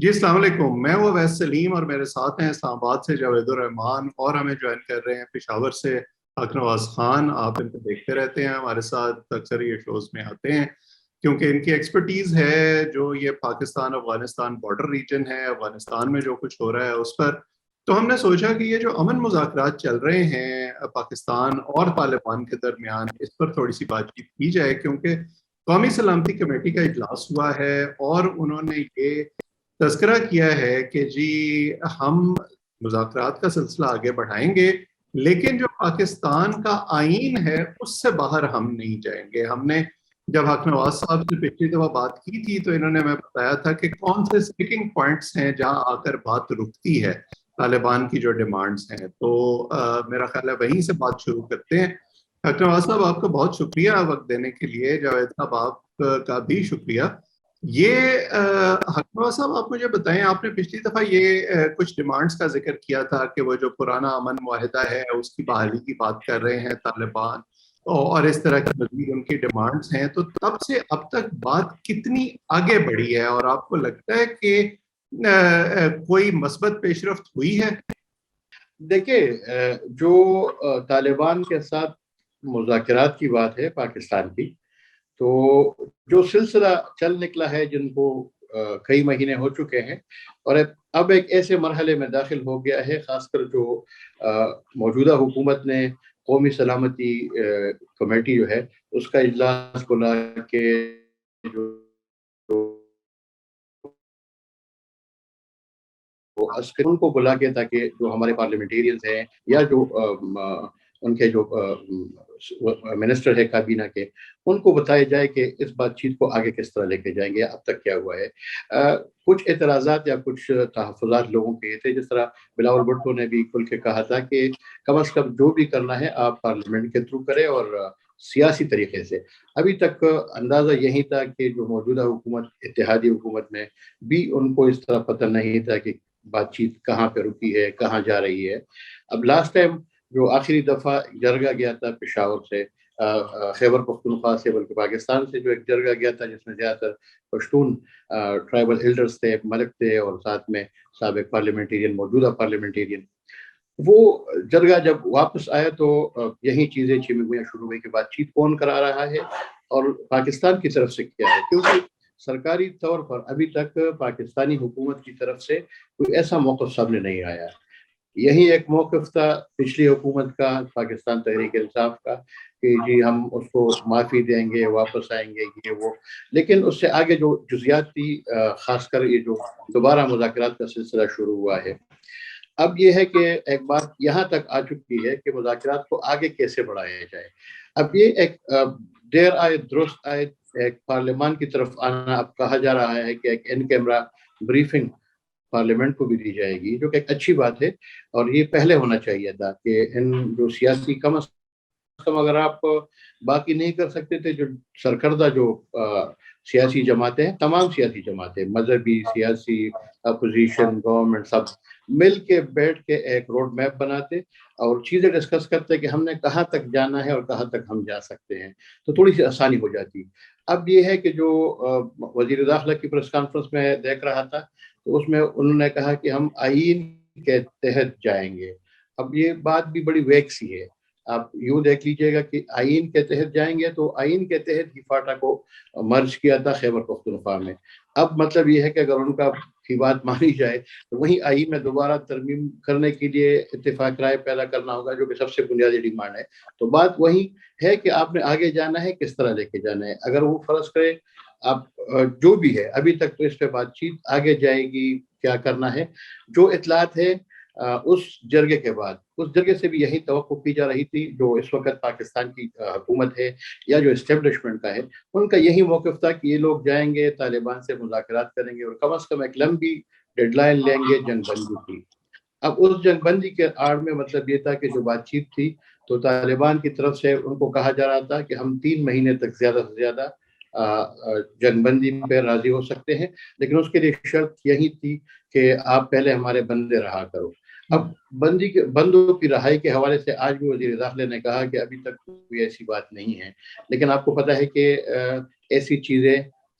جی السلام علیکم، میں وہ ویس سلیم اور میرے ساتھ ہیں اسلام آباد سے جاوید الرحمان، اور ہمیں جوائن کر رہے ہیں پشاور سے حق نواز خان۔ آپ ان کو دیکھتے رہتے ہیں، ہمارے ساتھ اکثر یہ شوز میں آتے ہیں کیونکہ ان کی ایکسپرٹیز ہے جو یہ پاکستان افغانستان بارڈر ریجن ہے، افغانستان میں جو کچھ ہو رہا ہے اس پر۔ تو ہم نے سوچا کہ یہ جو امن مذاکرات چل رہے ہیں پاکستان اور طالبان کے درمیان، اس پر تھوڑی سی بات چیت کی جائے، کیونکہ قومی سلامتی کمیٹی کا اجلاس ہوا ہے اور انہوں نے یہ تذکرہ کیا ہے کہ جی ہم مذاکرات کا سلسلہ آگے بڑھائیں گے، لیکن جو پاکستان کا آئین ہے اس سے باہر ہم نہیں جائیں گے۔ ہم نے جب حق نواز صاحب سے پچھلی دفعہ بات کی تھی تو انہوں نے ہمیں بتایا تھا کہ کون سے اسٹیکنگ پوائنٹس ہیں جہاں آ کر بات رکتی ہے طالبان کی جو ڈیمانڈز ہیں۔ تو میرا خیال ہے وہیں سے بات شروع کرتے ہیں۔ حق نواز صاحب، آپ کا بہت شکریہ وقت دینے کے لیے۔ جاوید صاحب آپ کا بھی شکریہ۔ یہ حکمہ صاحب، آپ مجھے بتائیں، آپ نے پچھلی دفعہ یہ کچھ ڈیمانڈز کا ذکر کیا تھا کہ وہ جو پرانا امن معاہدہ ہے اس کی بحالی کی بات کر رہے ہیں طالبان، اور اس طرح کی مزید ان کی ڈیمانڈز ہیں۔ تو تب سے اب تک بات کتنی آگے بڑھی ہے اور آپ کو لگتا ہے کہ کوئی مثبت پیش رفت ہوئی ہے؟ دیکھیے، جو طالبان کے ساتھ مذاکرات کی بات ہے پاکستان کی، تو جو سلسلہ چل نکلا ہے جن کو کئی مہینے ہو چکے ہیں، اور اب ایک ایسے مرحلے میں داخل ہو گیا ہے، خاص کر جو موجودہ حکومت نے قومی سلامتی کمیٹی جو ہے اس کا اجلاس بلا کے ان کو بلا کے، تاکہ جو ہمارے پارلیمنٹیرینز ہیں یا جو ان کے جو منسٹر ہے کابینہ کے، ان کو بتایا جائے کہ اس بات چیت کو آگے کس طرح لے کے جائیں گے، اب تک کیا ہوا ہے۔ کچھ اعتراضات یا کچھ تحفظات لوگوں کے تھے، جس طرح بلاول بھٹو نے بھی کھل کے کہا تھا کہ کم از کم جو بھی کرنا ہے آپ پارلیمنٹ کے تھرو کریں اور سیاسی طریقے سے۔ ابھی تک اندازہ یہی تھا کہ جو موجودہ حکومت، اتحادی حکومت میں بھی ان کو اس طرح پتہ نہیں تھا کہ بات چیت کہاں پہ رکی ہے، کہاں جا رہی ہے۔ اب لاسٹ ٹائم جو آخری دفعہ جرگہ گیا تھا پشاور سے، خیبر پختونخوا سے، بلکہ پاکستان سے جو ایک جرگہ گیا تھا جس میں زیادہ تر پشتون ٹرائبل ایلڈرز تھے، ملک تھے، اور ساتھ میں سابق پارلیمنٹیرین، موجودہ پارلیمنٹیرین، وہ جرگہ جب واپس آیا تو یہی چیزیں چھمی ہوئی شروع ہوئی کہ بات چیت کون کرا رہا ہے اور پاکستان کی طرف سے کیا ہے، کیونکہ سرکاری طور پر ابھی تک پاکستانی حکومت کی طرف سے کوئی ایسا موقف سامنے نہیں آیا۔ یہی ایک موقف تھا پچھلی حکومت کا، پاکستان تحریک انصاف کا، کہ جی ہم اس کو معافی دیں گے، واپس آئیں گے، یہ وہ، لیکن اس سے آگے جو جزیات تھی، خاص کر یہ جو دوبارہ مذاکرات کا سلسلہ شروع ہوا ہے، اب یہ ہے کہ ایک بات یہاں تک آ چکی ہے کہ مذاکرات کو آگے کیسے بڑھایا جائے۔ اب یہ ایک دیر آئے درست آئے، ایک پارلیمان کی طرف آنا، اب کہا جا رہا ہے کہ ایک ان کیمرہ بریفنگ پارلیمنٹ کو بھی دی جائے گی، جو کہ ایک اچھی بات ہے، اور یہ پہلے ہونا چاہیے تھا کہ ان جو سیاسی کم از کم، اگر آپ باقی نہیں کر سکتے تھے، جو سرکردہ جو سیاسی جماعتیں ہیں، تمام سیاسی جماعتیں، مذہبی، سیاسی، اپوزیشن، گورنمنٹ، سب مل کے بیٹھ کے ایک روڈ میپ بناتے اور چیزیں ڈسکس کرتے کہ ہم نے کہاں تک جانا ہے اور کہاں تک ہم جا سکتے ہیں، تو تھوڑی سی آسانی ہو جاتی۔ اب یہ ہے کہ جو وزیر داخلہ کی پریس کانفرنس میں دیکھ رہا تھا، تو اس میں انہوں نے کہا کہ ہم آئین کے تحت جائیں گے۔ اب یہ بات بھی بڑی ویک سی ہے، آپ یوں دیکھ لیجئے گا کہ آئین کے تحت جائیں گے، تو آئین کے تحت ہی فاٹا کو مرج کیا تھا خیبر پختونخوا میں۔ اب مطلب یہ ہے کہ اگر ان کا کی بات مانی جائے تو وہی آئین میں دوبارہ ترمیم کرنے کے لیے اتفاق رائے پیدا کرنا ہوگا، جو کہ سب سے بنیادی ڈیمانڈ ہے۔ تو بات وہی ہے کہ آپ نے آگے جانا ہے، کس طرح لے کے جانا ہے۔ اگر وہ فرض کرے آپ جو بھی ہے، ابھی تک تو اس پہ بات چیت آگے جائے گی، کیا کرنا ہے۔ جو اطلاعات ہے اس جرگے کے بعد، اس جرگے سے بھی یہی توقع کی جا رہی تھی، جو اس وقت پاکستان کی حکومت ہے یا جو اسٹیبلشمنٹ کا ہے، ان کا یہی موقف تھا کہ یہ لوگ جائیں گے، طالبان سے مذاکرات کریں گے اور کم از کم ایک لمبی ڈیڈ لائن لیں گے جنگ بندی کی۔ اب اس جنگ بندی کے آڑ میں مطلب یہ تھا کہ جو بات چیت تھی، تو طالبان کی طرف سے ان کو کہا جا رہا تھا کہ ہم 3 مہینے تک زیادہ سے زیادہ جنگ بندی پہ راضی ہو سکتے ہیں، لیکن اس کے لیے شرط یہی تھی کہ آپ پہلے ہمارے بندے رہا کرو۔ اب بندوں کی رہائی کے حوالے سے آج بھی وزیر داخلہ نے کہا کہ ابھی تک کوئی ایسی بات نہیں ہے، لیکن آپ کو پتہ ہے کہ ایسی چیزیں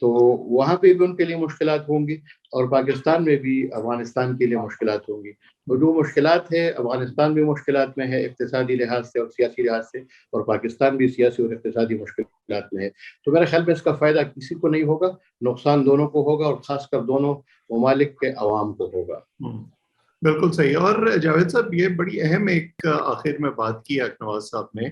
تو وہاں پہ بھی ان کے لیے مشکلات ہوں گی اور پاکستان میں بھی افغانستان کے لیے مشکلات ہوں گی. اور جو مشکلات ہے افغانستان بھی مشکلات میں ہے اقتصادی لحاظ سے اور سیاسی لحاظ سے, اور پاکستان بھی سیاسی اور اقتصادی مشکلات میں ہے. تو میرے خیال میں اس کا فائدہ کسی کو نہیں ہوگا, نقصان دونوں کو ہوگا اور خاص کر دونوں ممالک کے عوام کو ہوگا. بالکل صحیح. اور جاوید صاحب یہ بڑی اہم ایک آخر میں بات کی نواز صاحب نے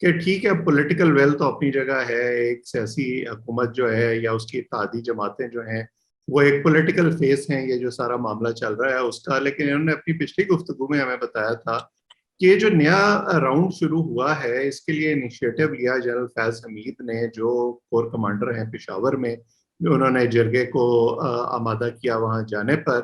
کہ ٹھیک ہے پولیٹیکل ویل تو اپنی جگہ ہے, ایک سیاسی حکومت جو ہے یا اس کی اتحادی جماعتیں جو ہیں وہ ایک پولیٹیکل فیس ہیں, یہ جو سارا معاملہ چل رہا ہے اس کا. لیکن انہوں نے اپنی پچھلی گفتگو میں ہمیں بتایا تھا کہ یہ جو نیا راؤنڈ شروع ہوا ہے اس کے لیے انیشیٹو لیا جنرل فیض حمید نے, جو کور کمانڈر ہیں پشاور میں, انہوں نے جرگے کو آمادہ کیا وہاں جانے پر.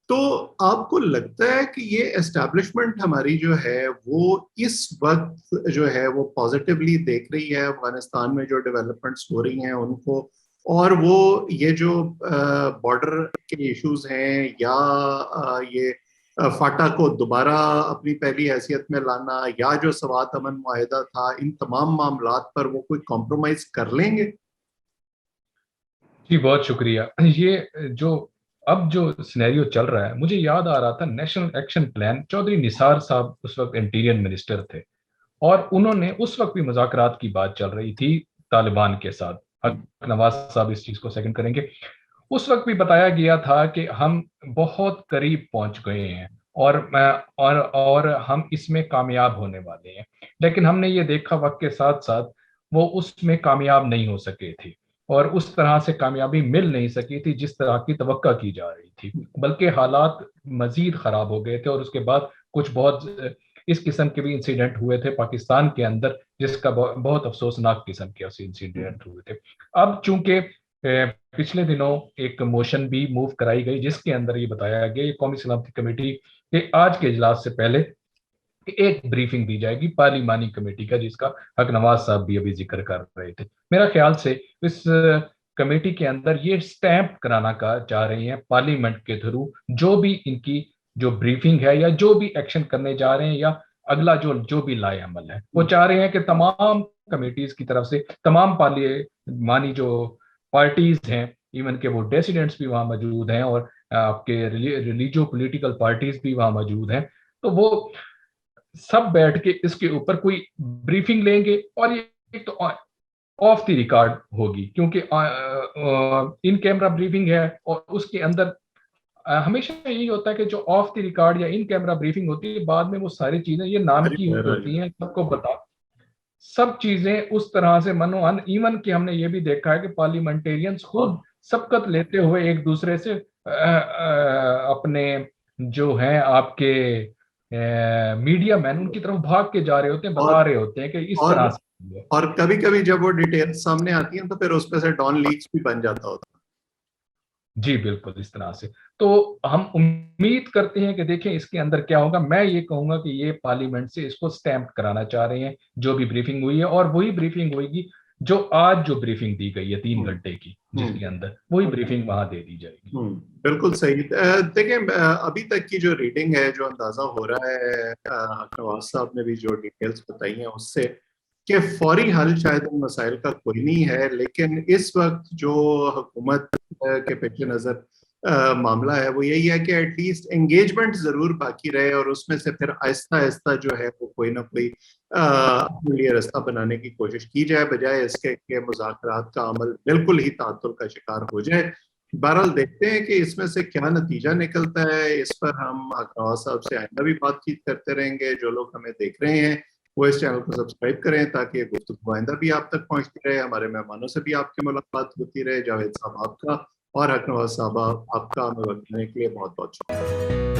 تو آپ کو لگتا ہے کہ یہ اسٹیبلشمنٹ ہماری جو ہے وہ اس وقت جو ہے وہ پازیٹیولی دیکھ رہی ہے افغانستان میں جو ڈیولپمنٹس ہو رہی ہیں ان کو, اور وہ یہ جو بارڈر کے ایشوز ہیں یا یہ فاٹا کو دوبارہ اپنی پہلی حیثیت میں لانا یا جو سوات امن معاہدہ تھا, ان تمام معاملات پر وہ کوئی کمپرومائز کر لیں گے؟ جی بہت شکریہ. یہ اب جو سینیریو چل رہا ہے مجھے یاد آ رہا تھا نیشنل ایکشن پلان. چودھری نثار صاحب اس وقت انٹیریئر منسٹر تھے اور انہوں نے اس وقت بھی مذاکرات کی بات چل رہی تھی طالبان کے ساتھ. نواز صاحب اس چیز کو سیکنڈ کریں گے. اس وقت بھی بتایا گیا تھا کہ ہم بہت قریب پہنچ گئے ہیں اور ہم اس میں کامیاب ہونے والے ہیں. لیکن ہم نے یہ دیکھا وقت کے ساتھ ساتھ وہ اس میں کامیاب نہیں ہو سکے تھے اور اس طرح سے کامیابی مل نہیں سکی تھی جس طرح کی توقع کی جا رہی تھی, بلکہ حالات مزید خراب ہو گئے تھے. اور اس کے بعد کچھ بہت اس قسم کے بھی انسیڈنٹ ہوئے تھے پاکستان کے اندر جس کا بہت افسوسناک قسم کے انسیڈنٹ ہوئے تھے. اب چونکہ پچھلے دنوں ایک موشن بھی موو کرائی گئی جس کے اندر یہ بتایا گیا قومی سلامتی کمیٹی کے آج کے اجلاس سے پہلے ایک بریفنگ دی جائے گی پارلیمانی کمیٹی کا, جس کا حق نواز صاحب بھی ابھی ذکر کر رہے تھے. میرا خیال سے اس کمیٹی کے اندر یہ سٹیمپ کرانا کا چاہ رہے ہیں پارلیمنٹ کے تھرو جو بھی ان کی جو بریفنگ ہے یا جو بھی ایکشن کرنے جا رہے ہیں یا اگلا جو بھی لائے عمل ہے, وہ چاہ رہے ہیں کہ تمام کمیٹیز کی طرف سے تمام پارلیمانی جو پارٹیز ہیں, ایون کہ وہ ڈیسیڈنٹس بھی وہاں موجود ہیں اور آپ کے ریلیجو پولیٹیکل پارٹیز بھی وہاں موجود ہیں, تو وہ سب بیٹھ کے اس کے اوپر کوئی بریفنگ لیں گے. اور یہ ایک تو آف دی ریکارڈ ہوگی کیونکہ ان کیمرہ بریفنگ ہے اور اس کے اندر ہمیشہ یہی ہوتا ہے کہ جو آف دی ریکارڈ یا ان کیمرہ بریفنگ ہوتی ہے بعد میں وہ ساری چیزیں یہ نام کی ہوتی ہیں, سب کو بتا سب چیزیں اس طرح سے منوان. ایون کہ ہم نے یہ بھی دیکھا ہے کہ پارلیمنٹیرینز خود سبقت لیتے ہوئے ایک دوسرے سے اپنے جو ہیں آپ کے میڈیا مین ان کی طرف بھاگ کے جا رہے ہوتے ہیں, بتا رہے ہوتے ہیں کہ اس طرح سے. اور کبھی کبھی جب وہ ڈیٹیل سامنے آتی ہیں تو پھر اس پہ سے ڈان لیکس بھی بن جاتا ہوتا. جی بالکل اس طرح سے. تو ہم امید کرتے ہیں کہ دیکھیں اس کے اندر کیا ہوگا. میں یہ کہوں گا کہ یہ پارلیمنٹ سے اس کو سٹیمپ کرانا چاہ رہے ہیں جو بھی بریفنگ ہوئی ہے, اور وہی بریفنگ ہوئے گی جو آج جو بریفنگ دی گئی ہے 3 گھنٹے کی, جس کے اندر وہی بریفنگ وہاں دے دی جائے گی. بالکل صحیح. دیکھیں ابھی تک کی جو ریڈنگ ہے, جو اندازہ ہو رہا ہے نواز صاحب نے بھی جو ڈیٹیلز بتائی ہیں اس سے, کہ فوری حل شاید ان مسائل کا کوئی نہیں ہے, لیکن اس وقت جو حکومت کے پیش نظر معاملہ ہے وہ یہی ہے کہ ایٹ لیسٹ انگیجمنٹ ضرور باقی رہے اور اس میں سے پھر آہستہ آہستہ جو ہے وہ کوئی نہ کوئی اپنے لیے رستہ بنانے کی کوشش کی جائے, بجائے اس کے کہ مذاکرات کا عمل بالکل ہی تعطل کا شکار ہو جائے. بہرحال دیکھتے ہیں کہ اس میں سے کیا نتیجہ نکلتا ہے. اس پر ہم نواز صاحب سے آئندہ بھی بات چیت کرتے رہیں گے. جو لوگ ہمیں دیکھ رہے ہیں وہ اس چینل کو سبسکرائب کریں تاکہ یہ گفتگو آئندہ بھی آپ تک پہنچتی رہے. ہمارے مہمانوں سے بھی آپ کی ملاقات ہوتی رہے. جاوید صاحب آپ کا اور حق نواز صاحب آپ کا ہمیں وقت دینے کے لیے بہت بہت شکریہ.